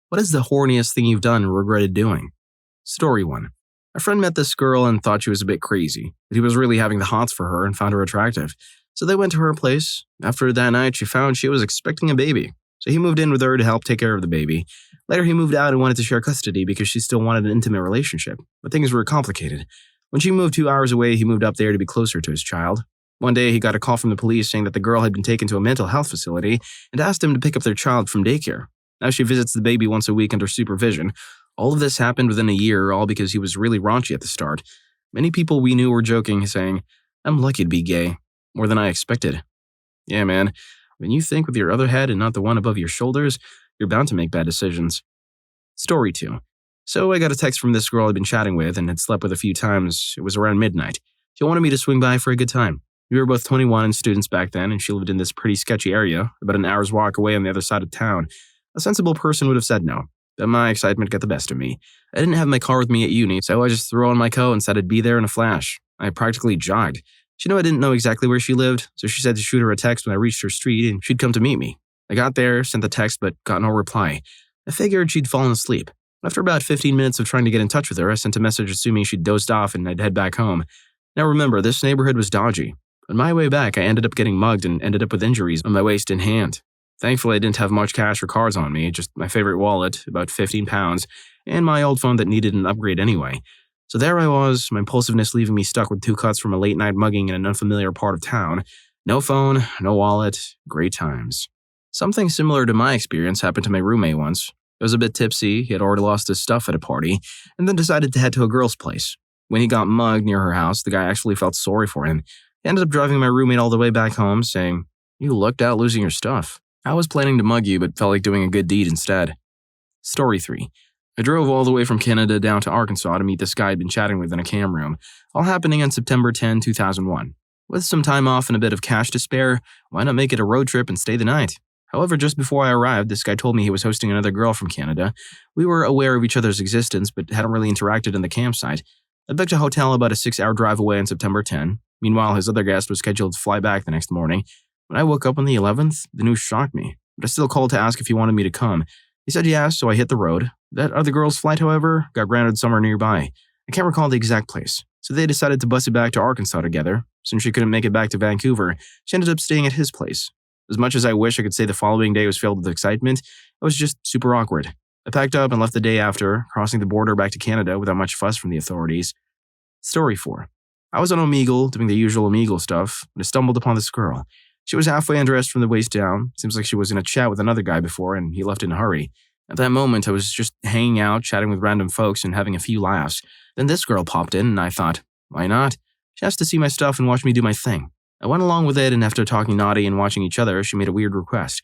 What is the horniest thing you've done and regretted doing? Story 1. A friend met this girl and thought she was a bit crazy, but he was really having the hots for her and found her attractive. So they went to her place. After that night, she found she was expecting a baby. So he moved in with her to help take care of the baby. Later, he moved out and wanted to share custody because she still wanted an intimate relationship. But things were complicated. When she moved 2 hours away, he moved up there to be closer to his child. One day, he got a call from the police saying that the girl had been taken to a mental health facility and asked him to pick up their child from daycare. Now she visits the baby once a week under supervision. All of this happened within a year, all because he was really raunchy at the start. Many people we knew were joking, saying, "I'm lucky to be gay. More than I expected." Yeah, man. When you think with your other head and not the one above your shoulders, you're bound to make bad decisions. Story 2. So I got a text from this girl I'd been chatting with and had slept with a few times. It was around midnight. She wanted me to swing by for a good time. We were both 21 and students back then, and she lived in this pretty sketchy area, about an hour's walk away on the other side of town. A sensible person would have said no, but my excitement got the best of me. I didn't have my car with me at uni, so I just threw on my coat and said I'd be there in a flash. I practically jogged. She knew I didn't know exactly where she lived, so she said to shoot her a text when I reached her street and she'd come to meet me. I got there, sent the text, but got no reply. I figured she'd fallen asleep. After about 15 minutes of trying to get in touch with her, I sent a message assuming she'd dozed off and I'd head back home. Now remember, this neighborhood was dodgy. On my way back, I ended up getting mugged and ended up with injuries on my waist and hand. Thankfully, I didn't have much cash or cards on me, just my favorite wallet, about 15 pounds, and my old phone that needed an upgrade anyway. So there I was, my impulsiveness leaving me stuck with 2 cuts from a late-night mugging in an unfamiliar part of town. No phone, no wallet, great times. Something similar to my experience happened to my roommate once. I was a bit tipsy, he had already lost his stuff at a party, and then decided to head to a girl's place. When he got mugged near her house, the guy actually felt sorry for him. He ended up driving my roommate all the way back home, saying, "You lucked out losing your stuff. I was planning to mug you, but felt like doing a good deed instead." Story 3. I drove all the way from Canada down to Arkansas to meet this guy I'd been chatting with in a cam room, all happening on September 10, 2001. With some time off and a bit of cash to spare, why not make it a road trip and stay the night? However, just before I arrived, this guy told me he was hosting another girl from Canada. We were aware of each other's existence, but hadn't really interacted in the campsite. I booked a hotel about a 6-hour drive away on September 10. Meanwhile, his other guest was scheduled to fly back the next morning. When I woke up on the 11th, the news shocked me, but I still called to ask if he wanted me to come. He said yes, so I hit the road. That other girl's flight, however, got grounded somewhere nearby. I can't recall the exact place, so they decided to bus it back to Arkansas together. Since she couldn't make it back to Vancouver, she ended up staying at his place. As much as I wish I could say the following day was filled with excitement, it was just super awkward. I packed up and left the day after, crossing the border back to Canada without much fuss from the authorities. Story 4. I was on Omegle, doing the usual Omegle stuff, and I stumbled upon this girl. She was halfway undressed from the waist down. Seems like she was in a chat with another guy before, and he left in a hurry. At that moment, I was just hanging out, chatting with random folks, and having a few laughs. Then this girl popped in, and I thought, why not? She has to see my stuff and watch me do my thing. I went along with it, and after talking naughty and watching each other, she made a weird request.